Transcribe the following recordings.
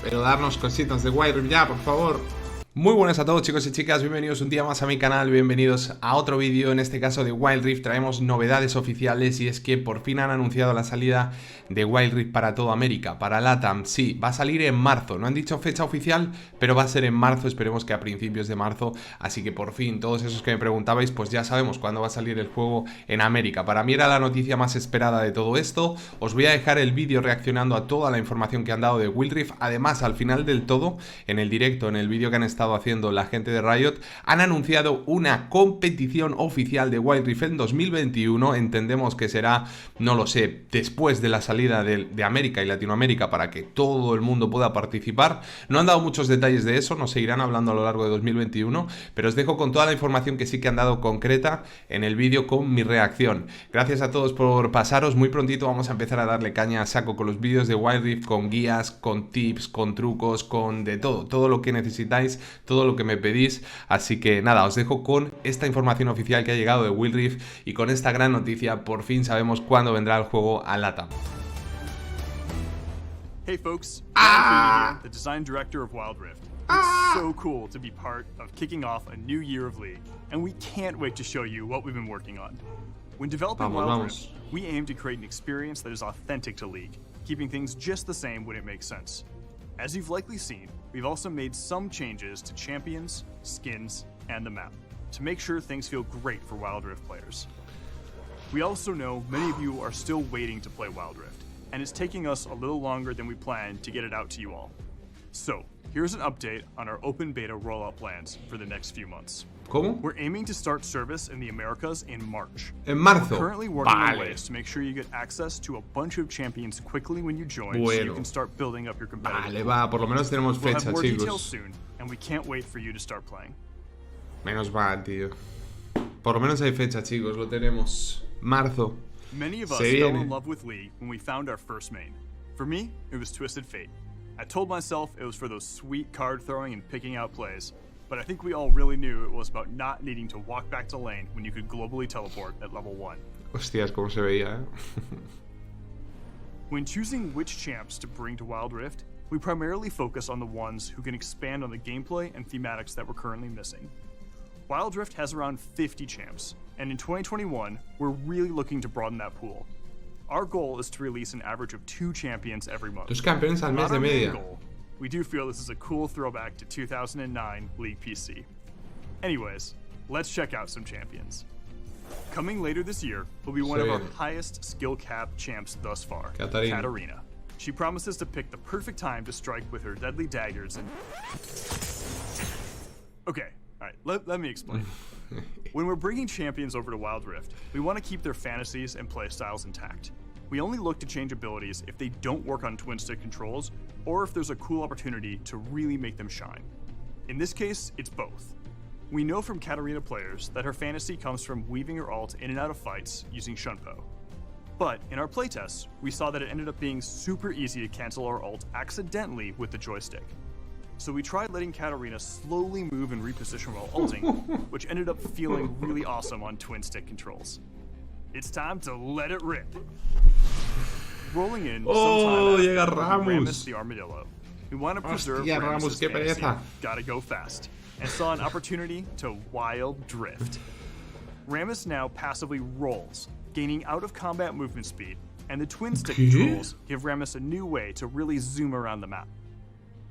Pero darnos cositas de Wild Rift ya, por favor. Muy buenas a todos, chicos y chicas, bienvenidos un día más a mi canal, bienvenidos a otro vídeo. En este caso de Wild Rift traemos novedades oficiales, y es que por fin han anunciado la salida de Wild Rift para toda América, para LATAM. Sí, va a salir en marzo, no han dicho fecha oficial, pero va a ser en marzo, esperemos que a principios de marzo. Así que por fin, todos esos que me preguntabais, pues ya sabemos cuándo va a salir el juego en América. Para mí era la noticia más esperada de todo esto. Os voy a dejar el vídeo reaccionando a toda la información que han dado de Wild Rift. Además, al final del todo, en el directo, en el vídeo que han estado haciendo la gente de Riot, han anunciado una competición oficial de Wild Rift en 2021. Entendemos que será, no lo sé, después de la salida de América y Latinoamérica, para que todo el mundo pueda participar. No han dado muchos detalles de eso, nos seguirán hablando a lo largo de 2021, pero os dejo con toda la información que sí que han dado concreta en el vídeo con mi reacción. Gracias a todos por pasaros, muy prontito vamos a empezar a darle caña a saco con los vídeos de Wild Rift, con guías, con tips, con trucos, con de todo, todo lo que necesitáis, todo lo que me pedís. Así que nada, os dejo con esta información oficial que ha llegado de Wild Rift y con esta gran noticia. Por fin sabemos cuándo vendrá el juego a LATAM. Hey folks, I'm here, the design director of Wild Rift. It's so cool to be part of kicking off a new year of League, and we can't wait to show you what we've been working on. When developing Wild Rift, we aim to create an experience that is authentic to League, keeping things just the same when it makes sense. As you've likely seen, we've also made some changes to champions, skins, and the map, to make sure things feel great for Wild Rift players. We also know many of you are still waiting to play Wild Rift, and it's taking us a little longer than we planned to get it out to you all. So, here's an update on our open beta rollout plans for the next few months. ¿Cómo? We're aiming to start service in the Americas in March. En marzo. We're currently working on ways to make sure you get access to a bunch of champions quickly when you join, so you can start building up your competitive. Vale, va, por lo menos tenemos We'll fecha, have more details chicos. soon, and we can't wait for you to start playing. Menos mal, tío. Por lo menos hay fecha, chicos, lo tenemos. Marzo. Many of us fell in love with League when we found our first main. For me, it was Twisted Fate. I told myself it was for those sweet card throwing and picking out plays, but I think we all really knew it was about not needing to walk back to lane when you could globally teleport at level 1. Hostias, cómo se veía, eh. When choosing which champs to bring to Wild Rift, we primarily focus on the ones who can expand on the gameplay and thematics that we're currently missing. Wild Rift has around 50 champs, and in 2021, we're really looking to broaden that pool. Our goal is to release an average of 2 champions every month. 2 campeones al mes de media. Goal, we do feel this is a cool throwback to 2009 League PC. Anyways, let's check out some champions. Coming later this year will be one of our highest skill cap champs thus far, Katarina. She promises to pick the perfect time to strike with her deadly daggers and... Okay, alright, let me explain. When we're bringing champions over to Wild Rift, we want to keep their fantasies and playstyles intact. We only look to change abilities if they don't work on twin stick controls, or if there's a cool opportunity to really make them shine. In this case, it's both. We know from Katarina players that her fantasy comes from weaving her ult in and out of fights using Shunpo. But in our playtests, we saw that it ended up being super easy to cancel our ult accidentally with the joystick. So we tried letting Katarina slowly move and reposition while ulting, which ended up feeling really awesome on twin stick controls. It's time to let it rip. Rolling in llega Rammus the Armadillo. We want to preserve Rammus' qué pereza. Gotta go fast, and saw an opportunity to wild drift. Rammus now passively rolls, gaining out-of-combat movement speed, and the twin stick controls give Rammus a new way to really zoom around the map.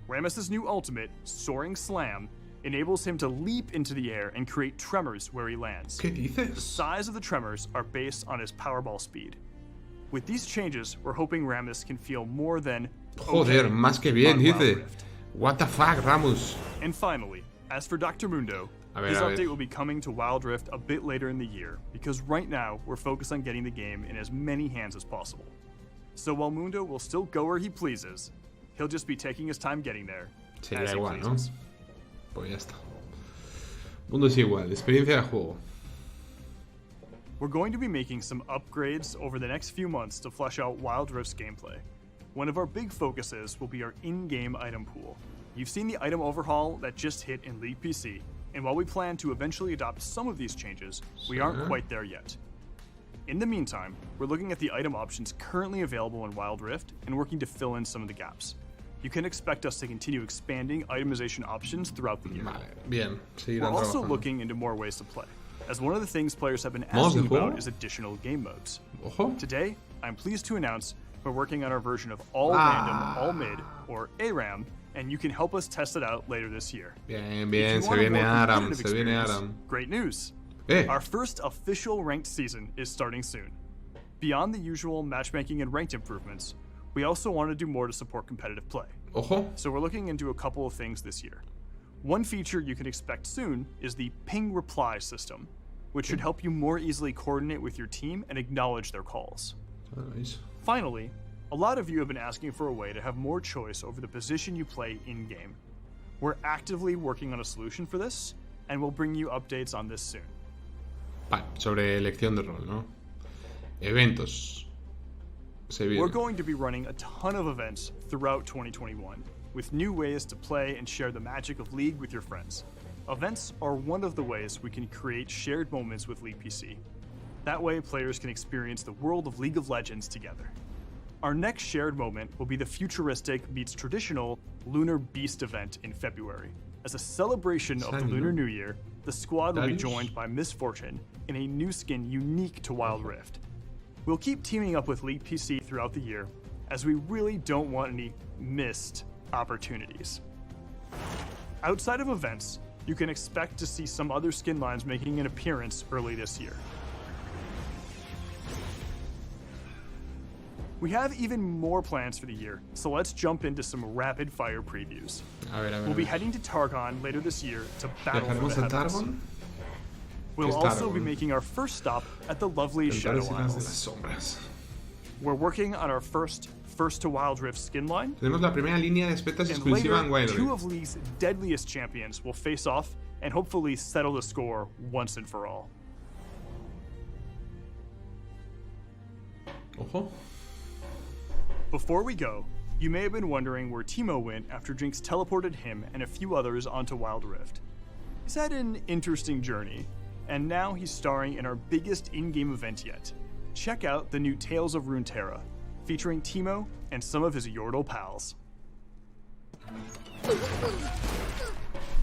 Rammus' new ultimate, Soaring Slam, enables him to leap into the air and create tremors where he lands. ¿Qué dices? The size of the tremors are based on his powerball speed. With these changes, we're hoping Rammus can feel more than Joder, más que bien, dice. What the fuck, Rammus? And finally, as for Dr. Mundo, his update will be coming to Wild Rift a bit later in the year, because right now we're focused on getting the game in as many hands as possible. So while Mundo will still go where he pleases, he'll just be taking his time getting there. Sería igual, ¿no? Pues ya está. Mundo es igual, experiencia de juego. We're going to be making some upgrades over the next few months to flesh out Wild Rift's gameplay. One of our big focuses will be our in-game item pool. You've seen the item overhaul that just hit in League PC, and while we plan to eventually adopt some of these changes, we aren't quite there yet. In the meantime, we're looking at the item options currently available in Wild Rift and working to fill in some of the gaps. you can expect us to continue expanding itemization options throughout the year. Vale, bien. We're Seguirán also trabajando. looking into more ways to play, as one of the things players have been ¿Modos de asking juego? about is additional game modes. Ojo. Today, I'm pleased to announce we're working on our version of All Random, All Mid, or ARAM, and you can help us test it out later this year. Bien, If bien. you Se want a viene more Aram. competitive Se viene experience, Aram. Great news. Eh. Our first official ranked season is starting soon. Beyond the usual matchmaking and ranked improvements, we also want to do more to support competitive play. Ojo. So we're looking into a couple of things this year. One feature you can expect soon is the ping reply system, which should help you more easily coordinate with your team and acknowledge their calls. Nice. Finally, a lot of you have been asking for a way to have more choice over the position you play in-game. We're actively working on a solution for this, and we'll bring you updates on this soon. Vale, sobre elección de rol, ¿no? Eventos. Se viene. We're going to be running a ton of events throughout 2021, with new ways to play and share the magic of League with your friends. Events are one of the ways we can create shared moments with League PC. That way, players can experience the world of League of Legends together. Our next shared moment will be the futuristic meets traditional Lunar Beast event in February. As a celebration of the Lunar New Year, the squad will be joined by Misfortune in a new skin unique to Wild Rift. We'll keep teaming up with League PC throughout the year, as we really don't want any missed opportunities. Outside of events, you can expect to see some other skin lines making an appearance early this year. We have even more plans for the year, so let's jump into some rapid fire previews. A ver, We'll be heading to Targon later this year to battle for ¿Viajaremos the a heavens. Targon? We'll ¿Qué es also be Targon? making our first stop at the lovely Shadow Tentares y las de las Isles. sombras. We're working on our first to Wild Rift skin line, Tenemos la primera línea de espetas and exclusiva en later, Wild two Rift. of League's deadliest champions will face off and hopefully settle the score once and for all. Ojo. Before we go, you may have been wondering where Teemo went after Jinx teleported him and a few others onto Wild Rift. He's had an interesting journey, and now he's starring in our biggest in-game event yet. Check out the new Tales of Runeterra, featuring Teemo and some of his Yordle pals.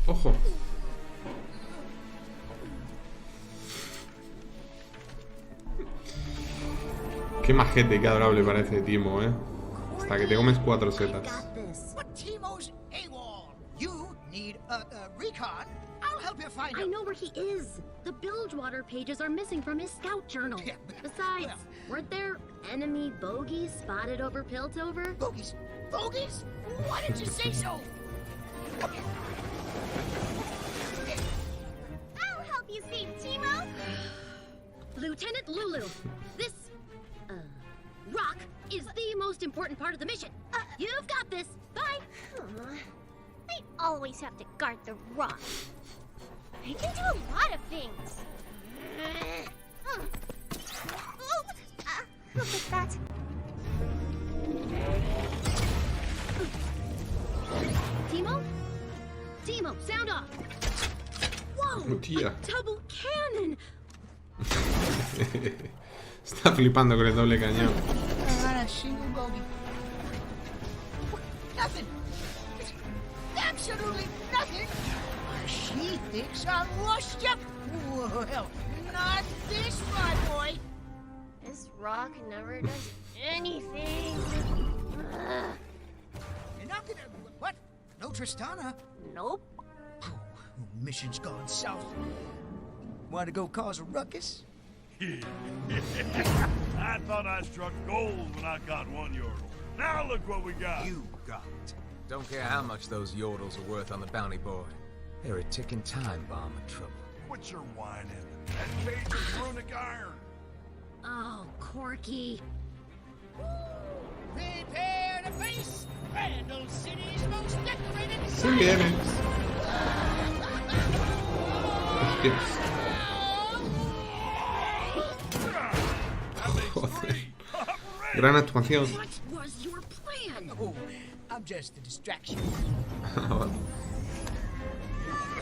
Ojo. Qué majete y qué adorable parece Timo, Hasta que te comes 4 setas. But Teemo's AWOL. You need a recon. I'll help you find him. I know where he is. The Bilgewater pages are missing from his scout journal. Yeah, Besides, well. weren't there enemy bogies spotted over Piltover? Bogies. Bogies? Why didn't you say so? I'll help you save Teemo. Lieutenant Lulu, this rock is the most important part of the mission. You've got this. Bye. I always have to guard the rock. I can do a lot of things. Look at that. Teemo? Teemo, sound off. Whoa, Oh, tía. a double cannon. Está flipando con el doble cañón. Not a single bogey. Nothing. It's absolutely nothing. She thinks I'm washed up. Well, not this, my boy. This rock never does anything. You're not gonna... What? No Tristana? Nope. Oh, mission's gone south. Want to go cause a ruckus? I thought I struck gold when I got one yordle. Now look what we got. You got it. Don't care how much those yordles are worth on the bounty board. They're a ticking time bomb of trouble. Quit your whining. That page is runic iron. Oh, Corky. Prepare to face Randall City's most decorated Se viene. Hostias. Joder. Gran actuación. What was your plan? Oh, I'm just a distraction.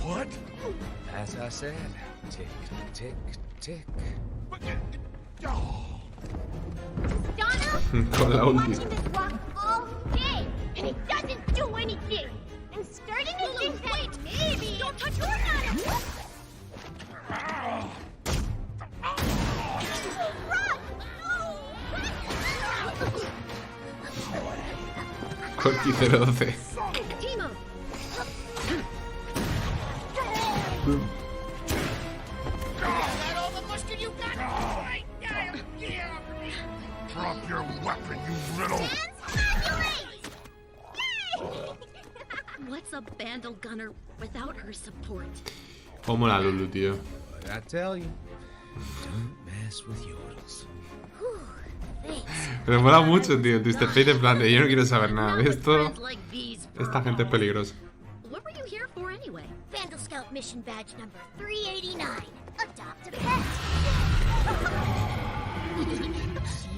What? As I said, tick, tick, tick. Oh. Donna, Con la ulti. watching this rock all day. and it doesn't do anything. I'm starting to think that maybe... Don't touch your ladder! Run! Corky 012. Timo! That all the mustard you got? Right now, get off of me! Drop your weapon, you little... What's a bandle gunner without her support? Como la Lulu, tío. But I tell you, don't mess with yodels. Pero mola mucho, tío. Tu interface en plan de yo no quiero saber nada de esto. Friends like these, Esta gente es peligrosa. What were you here for anyway? Vandal Scout mission badge number 389. Adopt a pet.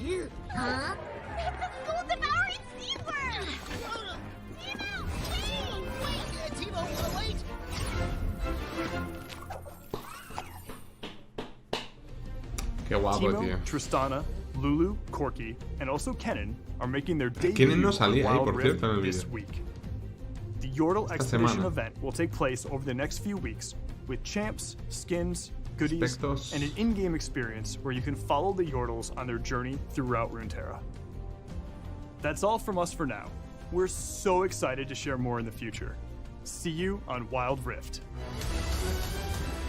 Cute, huh? It's a school-devouring sea worm! Timo, change! Wait, Timo, wanna wait? Qué guapo, Timo, tío. Tristana, Lulu, Corky, and also Kennen are making their debut Kennen no on salía ahí, Wild por Rift cierto, en el this vídeo. week. The Yordle Esta Expedition semana. event will take place over the next few weeks with champs, skins, goodies, Directos. and an in-game experience where you can follow the Yordles on their journey throughout Runeterra. That's all from us for now. We're so excited to share more in the future. See you on Wild Rift.